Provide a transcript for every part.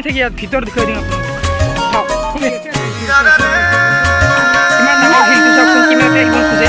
থাকি ইয়াত ভিতৰ দেখুৱাই দিম আপোনালোকক কিমান ডাঙৰ শিলটো চাওকচোন কিমানতে আহিব খোজে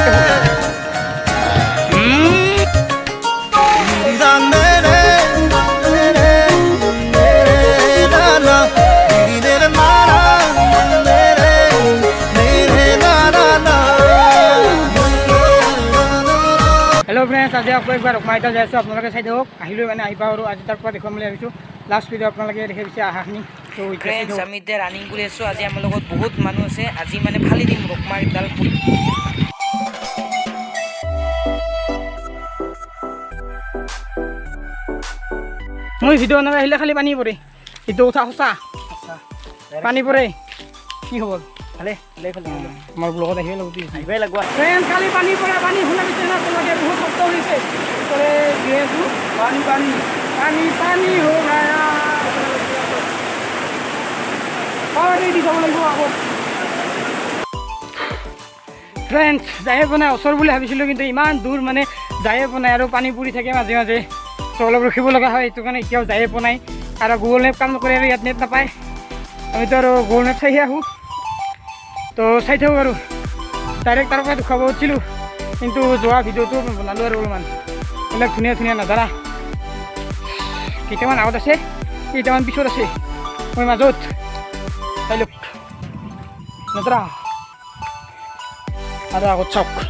हेलो फ्रेंड्स आज आपको एक बार रुकमाईता जाए अपने चाई थक आहिल मैं आईपा और आज तरफ देखा भाई लास्ट भिडिओ अपने देखा पासे आहाखिनि तो फ्रेंड्स आम इतना रानिंग कर आज आम बहुत मानु आसे आज मैं फाली दिम रुकमाईदाल मैं भिडिओ बना खाली पानी पड़े ये उठा सचा पानी पड़े कि खबर ভালে আমার ব্লগত আহিব আহিবই লাগব ফ্রেন্ড খালি পানী পড়া পানী শুনা পিছে না তোমাকে বহুত কষ্ট হৈছে তলে দিয়ে আছো পানী পানী পানী পানী हो गया পানী দি যাব লাগিব আকৌ ফ্রেন্ড যাই বনাই ওচৰ বুলি ভাবিছিলোঁ কিন্তু ইমান দূৰ মানে যাই বনাই আৰু পানী পৰি থাকে মাজে মাজে তো অলপ ৰখিব লগা হয় এইটো কাৰণে এতিয়াও যাই বনাই আৰু গুগল মেপ কাম নকৰে আৰু ইয়াত নেট নাপায় আমি তো আৰু গুগল মেপ চাই আহোঁ तो चाई थो और डायरेक्ट तरफ देखा उठिलूँ किन्तु जो भिडिओ बनालो और अलमान धुनिया धुनिया नजारा केटामान आगत आछे केटामान पिछत आछे मैं मजत चाई लुक नजारा और आगत चाওক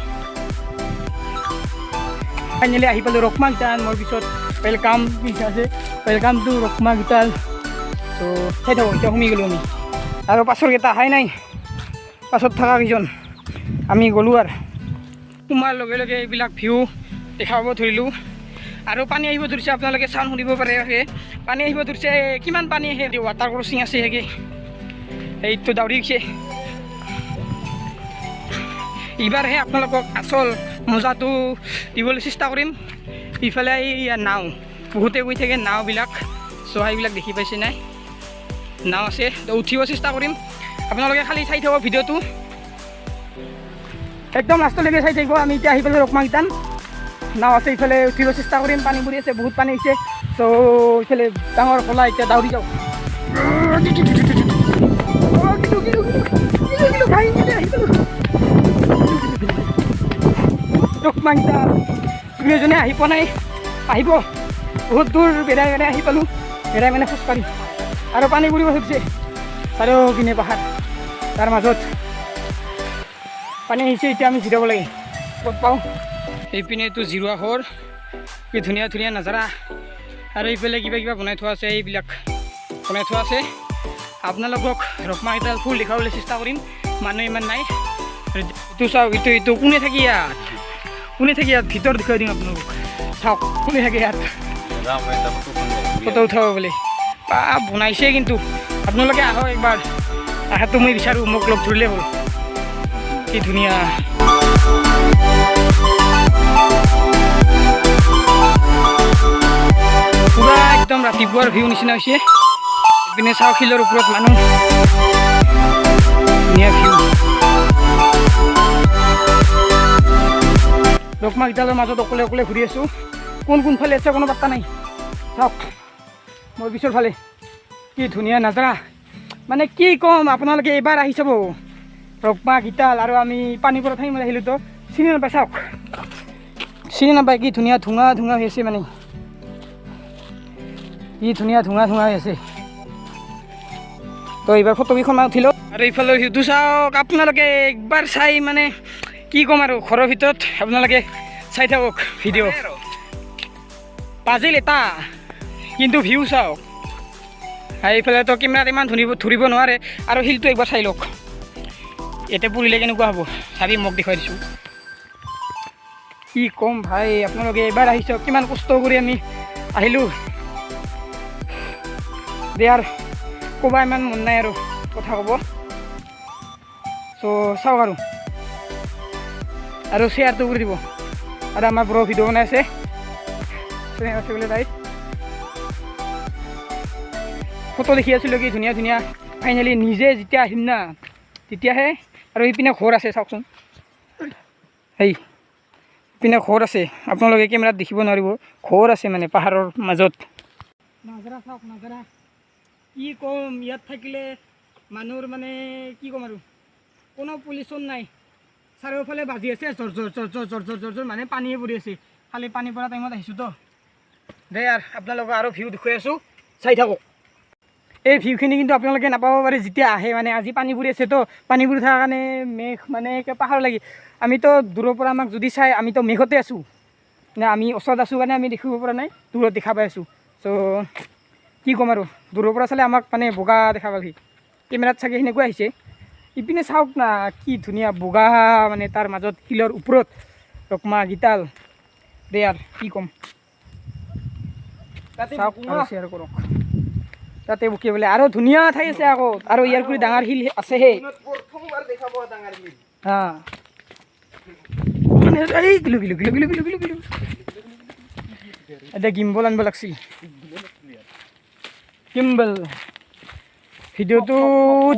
फाइनेलि आहि पालो रुकमाईताल मोर पिछत वेलकाम आछे वेलकाम टू रुकमाईताल तो चाई थाको इतना सोमी गलो आमी और पाछर केटा आहाई नाई पाছত থকা কিজন আমি গ'লো আৰু তোমাৰ লগে লগে এইবিলাক ভিউ দেখাব ধৰিলোঁ আৰু পানী আহিব ধৰিছে আপোনালোকে চাউণ্ড শুনিব পাৰে পানী আহিব ধৰিছে কিমান পানী আহে ৱাটাৰ ক্ৰচিং আছে হেগে এইটো দাউৰি গৈছে এইবাৰহে আপোনালোকক আচল মজাটো দিবলৈ চেষ্টা কৰিম ইফালে নাও বহুতে গৈ থাকে নাওবিলাক চহাইবিলাক দেখি পাইছে নাই নাও আছে তো উঠিব চেষ্টা কৰিম আপোনালোকে খালি চাই থাকক ভিডিঅ'টো একদম লাষ্টলৈকে চাই থাকিব আমি এতিয়া আহি পালোঁ रुकमाईताल নাও আছে ইফালে উঠিব চেষ্টা কৰিম পানী পৰি আছে বহুত পানী হৈছে চ' ইফালে ডাঙৰ কলা এতিয়া দাউৰি যাওঁ रुकमाईताल দুজনে আহি পোৱা নাই আহিব বহুত দূৰ বেৰাই বেৰাই আহি পালোঁ বেৰাই মানে খোজকাঢ়ি আৰু পানী পৰিব ধৰিছে চাৰিওপিনে পাহাৰ তাৰ মাজত পানী আহিছে এতিয়া আমি জিৰাব লাগে ক'ত পাওঁ এইপিনেতো জিৰোৱা ঘৰ কি ধুনীয়া ধুনীয়া নাজাৰা আৰু এইফালে কিবা কিবা বনাই থোৱা আছে এইবিলাক বনাই থোৱা আছে আপোনালোকক रुकमाईताल ফুল দেখাবলৈ চেষ্টা কৰিম মানুহ ইমান নাই এইটো চাওক এইটো কোনে থাকি ইয়াত ভিতৰ দেখুৱাই দিম আপোনালোকক চাওক কোনে থাকে ইয়াত ফটো উঠাব বুলি বা বনাইছে কিন্তু আপোনালোকে আহক একবাৰ আহাটো মই বিচাৰোঁ মোক লগ ধৰিলে হ'ল কি ধুনীয়া পুৰা একদম ৰাতিপুৱাৰ ভিউ নিচিনা হৈছে এইপিনে চাওঁ শিলৰ ওপৰত মানুহ ধুনীয়া ভিউ रुकमाईताলৰ মাজত অকলে অকলে ঘূৰি আছোঁ কোনফালে আছে কোনো পাত্তা নাই চাওক মোৰ পিছৰ ফালে কি ধুনীয়া নাজাৰা মানে কি ক'ম আপোনালোকে এবাৰ আহি চাব रुकमाईताल আৰু আমি পানী পৰা ঠাই আহিলোঁ তো চিনি নাপায় চাওক চিনি নাপায় কি ধুনীয়া ধোঁঙা ধোঁঙা হৈ আছে মানে কি ধুনীয়া ধোঁঙা ধোঁঙা হৈ আছে তো এইবাৰ ফটোকেইখনমান উঠিলোঁ আৰু এইফালে ভিউটো চাওক আপোনালোকে একবাৰ চাই মানে কি ক'ম আৰু ঘৰৰ ভিতৰত আপোনালোকে চাই থাকক ভিডিঅ' বাজিল এটা কিন্তু ভিউ চাওক এইফালেতো কেমেৰাত ইমান ধৰিব নোৱাৰে আৰু শিলটো একবাৰ চাই লওক ইয়াতে পৰিলে কেনেকুৱা হ'ব চাবি মোক দেখুৱাই দিছোঁ কি ক'ম ভাই আপোনালোকে এবাৰ আহিছে কিমান কষ্ট কৰি আমি আহিলোঁ দিয়াৰ ক'ব ইমান মন নাই আৰু কথা ক'ব চ' চাওক আৰু শ্বেয়াৰটো কৰি দিব আৰু আমাৰ ব্ৰ ভিডিঅ' বনাই আছে বোলে তাই ফটো দেখি আছিলোঁ কি ধুনীয়া ধুনীয়া ফাইনেলি নিজে যেতিয়া আহিম না তেতিয়াহে আৰু এইপিনে ঘৰ আছে চাওকচোন এই পিনে ঘৰ আছে আপোনালোকে কেমেৰাত দেখিব নোৱাৰিব ঘৰ আছে মানে পাহাৰৰ মাজত নাজাৰা চাওক নাজাৰা কি ক'ম ইয়াত থাকিলে মানুহৰ মানে কি ক'ম আৰু কোনো পলিউশ্যন নাই চাৰিওফালে বাজি আছে জৰ জৰ জৰ জৰ জৰ জৰ জৰ জৰ মানে পানীয়ে পৰি আছে খালি পানী পৰা টাইমত আহিছোঁ তো দে আৰু আপোনালোকক আৰু ভিউ দেখুৱাই আছোঁ চাই থাকক এই ভিউখিনি কিন্তু আপোনালোকে নাপাব পাৰে যেতিয়া আহে মানে আজি পানী পৰি আছে তো পানী পৰি থকাৰ কাৰণে মেঘ মানে পাহাৰ লাগি আমিতো দূৰৰ পৰা আমাক যদি চাই আমিতো মেঘতে আছোঁ নে আমি ওচৰত আছোঁ কাৰণে আমি দেখিব পৰা নাই দূৰত দেখা পাই আছোঁ চ' কি ক'ম আৰু দূৰৰ পৰা চালে আমাক মানে বগা দেখা পাবি কেমেৰাত চাগে সেনেকুৱা আহিছে ইপিনে চাওক না কি ধুনীয়া বগা মানে তাৰ মাজত শিলৰ ওপৰত ৰকমা গীতাল দে আৰু কি ক'ম চাওক আৰু শ্বেয়াৰ কৰক তাতে বকি বোলে আৰু ধুনীয়া ঠাই আছে আকৌ আৰু ইয়াৰ কৰি ডাঙৰ শিল আছেহে হা এই kilo kilo kilo kilo kilo kilo kilo এতিয়া গিম্বল আনিব লাগিছিল গিম্বল ভিডিঅ'টো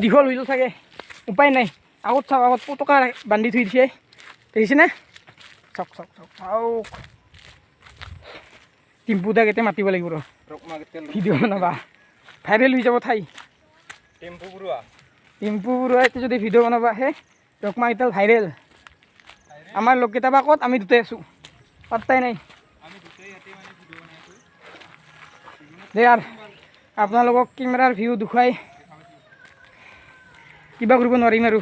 দীঘল হৈ যাব চাগে উপায় নাই আগত চাওক আগত পতকা বান্ধি থৈ দিছে দেখিছেনে চাওক চাওক চাওক চাওক টিম্পু দাক এতিয়া মাতিব লাগিব ৰ ভিডিঅ' বনাবা ভাইৰেল হৈ যাব ঠাই টিম্পু বৰুৱা এতিয়া যদি ভিডিঅ' বনাবা আহে ৰকমা কেইডাল ভাইৰেল আমাৰ লগকেইটা বা ক'ত আমি দুটাই আছোঁ পাত্তাই নাই দে আৰু আপোনালোকক কেমেৰাৰ ভিউ দেখুৱাই কিবা কৰিব নোৱাৰিম আৰু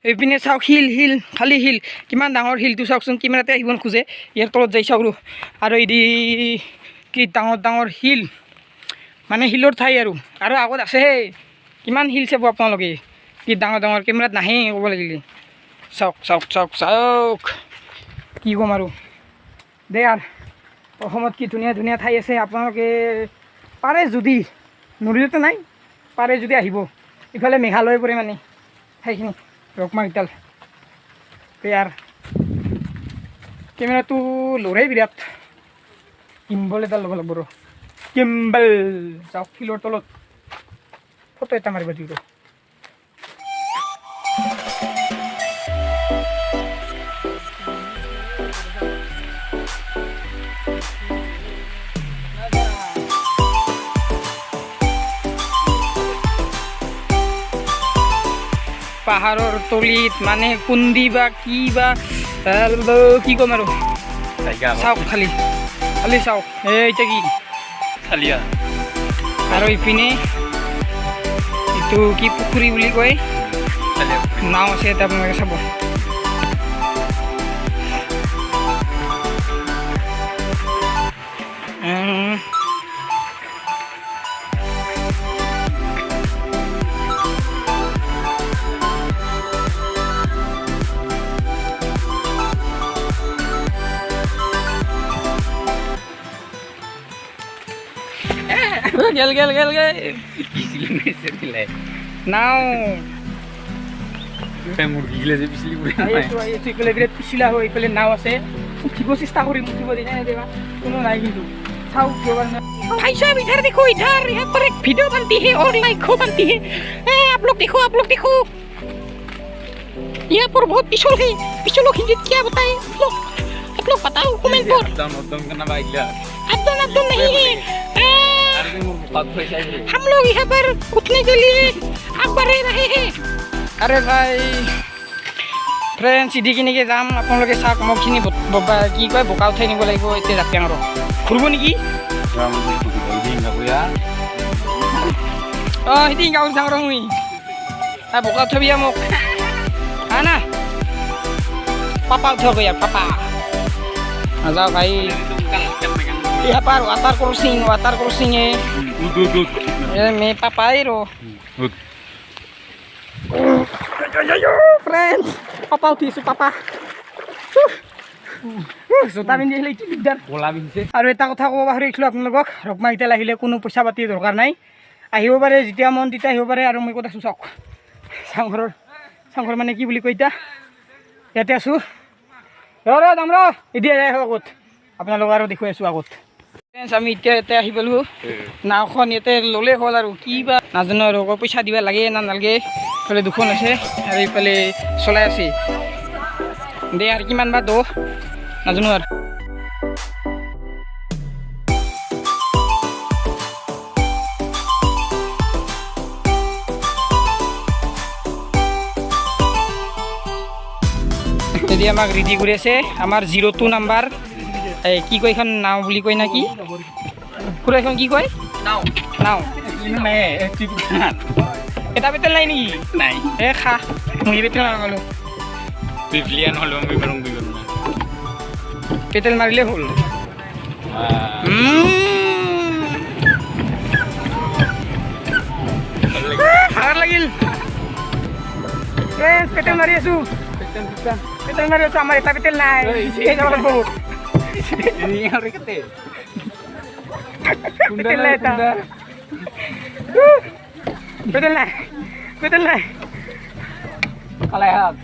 এইপিনে চাওক শিল শিল খালী শিল কিমান ডাঙৰ শিলটো চাওকচোন কেমেৰাতে আহিব নোখোজে ইয়াৰ তলত যাই চাওক আৰু এদি কি ডাঙৰ ডাঙৰ শিল মানে শিলৰ ঠাই আৰু আগত আছেহে কিমান শিল চাব আপোনালোকে কি ডাঙৰ ডাঙৰ কেমেৰাত নাহে ক'ব লাগিলে চাওক চাওক চাওক চাওক কি ক'ম আৰু দে আৰু অসমত কি ধুনীয়া ধুনীয়া ঠাই আছে আপোনালোকে পাৰে যদি নদীতে নাই পাৰে যদি আহিব ইফালে মেঘালয় পৰে মানে ঠাইখিনি ৰকমা গীতাল ইয়াৰ কেমেৰাটো লৰাই বিৰাট কিম্বল এটা ল'ব লাগিব ৰ কিম্বল যাওক শিলৰ তলত ফটো এটা মাৰিব দিওঁ পাহাৰৰ তলিত মানে কুন্দি বা কি বা কি ক'ম আৰু চাওক খালি খালি চাওক এতিয়া কি চালিয়া আৰু ইপিনে এইটো কি পুখুৰী বুলি কয় নাও আছে এটা আপোনালোকে চাব গেল গেল গেল গেল নাও মুৰ্গীগিলা যে পিছলি ইফালে বিৰাট পিছলা হয় ইফালে নাও আছে উঠিব চেষ্টা কৰিম উঠিব দিনা নেদেবা কোনো নাই কিন্তু চাওক भाई साहब इधर देखो इधर यहाँ पर एक वीडियो बनती है और लाइको बनती है आप लोग देखो यहाँ पर बहुत पिछड़ है पिछड़ों की क्या बताएं आप लोग बताओ कमेंट पर अब्दुल नहीं है हम लोग यहाँ पर उठने के लिए आग बढ़ रहे हैं अरे भाई फ्रेंड सीधी किनेके जाम আপোনালোকে চাওক মগখিনি কি কয় বোকা উঠাই নিব লাগিব এতিয়া জাপিয়াং আৰু ঘূৰিব নেকি সিদি গাঁৱত যাওঁ ৰ মই বোকা উঠাবি মোক হা না পাপা উঠাব ইয়াৰ পাপা নাযাওঁ ভাই यहाँ पर वाटर क्रॉसिंग है मैं पापा ही रो फ्रेंड्स पापा उठिছোঁ पापा জোতা পিন্ধি আহিলে কি দিগদাৰ আৰু এটা কথা ক'ব পাহৰিছিলোঁ আপোনালোকক ৰকমা এতিয়া আহিলে কোনো পইচা পাতি দৰকাৰ নাই আহিব পাৰে যেতিয়া মন তেতিয়া আহিব পাৰে আৰু মই ক'ত আছোঁ চাওক চাংঘৰ মানে কি বুলি কয় এতিয়া ইয়াতে আছোঁ ৰ যাম ৰ এতিয়া যাই আগত আপোনালোক আৰু দেখুৱাই আছোঁ আগত আমি এতিয়া ইয়াতে আহি পালোঁ নাওখন ইয়াতে ল'লে হ'ল আৰু কি বা নাজানো আৰু পইচা দিব লাগে না নালাগে এইফালে দুখন আছে আৰু এইফালে চলাই আছে দে আৰু কিমান বা দ নাজানো আৰু ইহঁতে আমাক ৰেডি কৰি আছে আমাৰ 02 নাম্বাৰ এই কি কয় এখন নাও বুলি কয় না কি খুৰা এখন কি কয় নাও নাও এটা পেটেল নাই নেকি নাই এ খা মই পেটেল নাগালো বিপ্লিয়ান হলো আমি বারং বিগল না পেটেল মাৰিলে হ'ল ভাগৰ লাগিল পেটেল মাৰি আছো পেটেল মাৰি আছো আমাৰ এটা পেটেল নাই ini hari kete পেটেল নাই এটা পেটেল নাই পেটেল নাই kalehat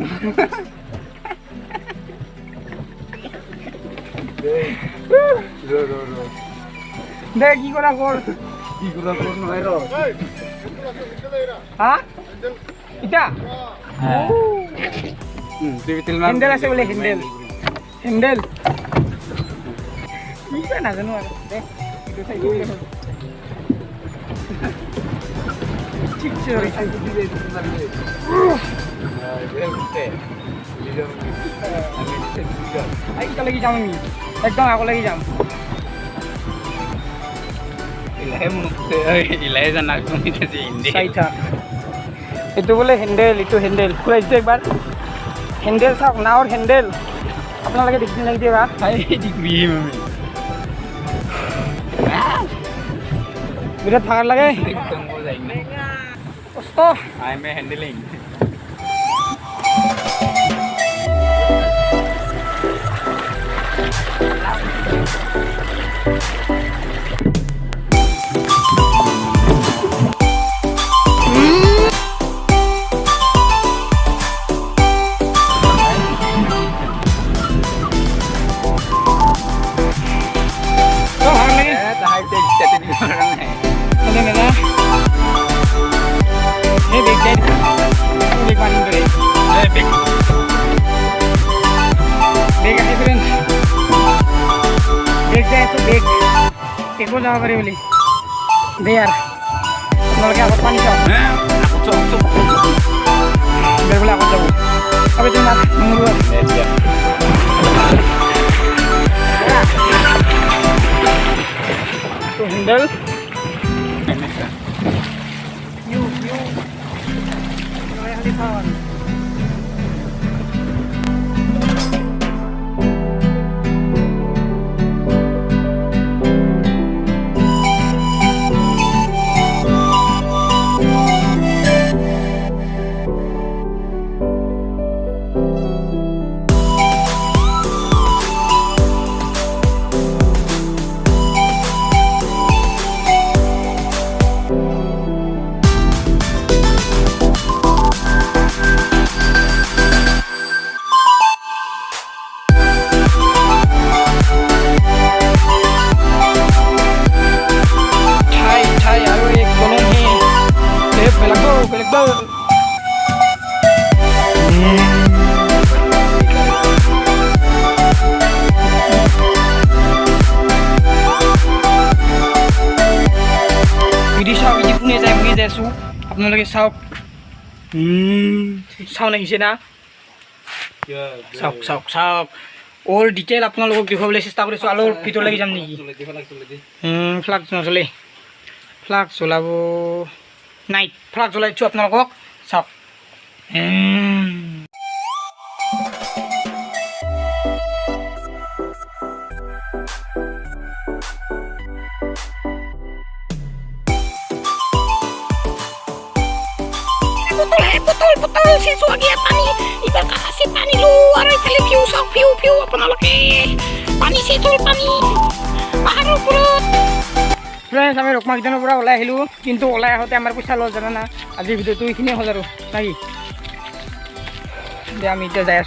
দে কি কৰা কৰ কি কৰা কৰ নহয় ৰ হা ইটা হেণ্ডেল আছে বোলে হেণ্ডেল হেণ্ডেল কি কয় নাজানো আৰু দে এইটো চাই দিলে হ'ল ঠিক আছে লাগি যাম আমি একদম আগলৈকে যাম ilahe জানা তুমি যে হিন্দি চাই থাক এইটো বোলে হেণ্ডেল এইটো হেণ্ডেল খুলাই দিছোঁ একবাৰ হেণ্ডেল চাওক নাৱৰ হেণ্ডেল আপোনালোকে দেখি লাগি দিয়ে বা বিৰাট ভাগৰ লাগে কষ্ট I am handling একো যাব পাৰি বুলি দে আৰু আপোনালোকে আগত পানী চাওক বোলে আগত যাব abi তুমি মাছ তো হেণ্ডেল আপোনালোকে চাওক চাউন আহিছে না চাওক চাওক চাওক অল ডিটেইল আপোনালোকক দেখুৱাবলৈ চেষ্টা কৰিছোঁ আৰু ভিতৰ লাগি যাম নেকি ফ্লাগ নচলে ফ্লাগ চলাব নাই ফ্লাগ চলাই দিছোঁ আপোনালোকক চাওক botol sisu lagi pani ibar kasih pani luar kali view sok view আপোনালোকে পানী সিচল পানী পাহাৰৰ ওপৰত ফ্ৰেন্ডছ আমি ৰকমা কিটানৰ পৰা ওলাই আহিলোঁ কিন্তু ওলাই আহোঁতে আমাৰ পইচা লছ জানা না আজিৰ ভিডিঅ'টো এইখিনিয়ে হ'ল আৰু নাকি দে আমি এতিয়া যাই আছোঁ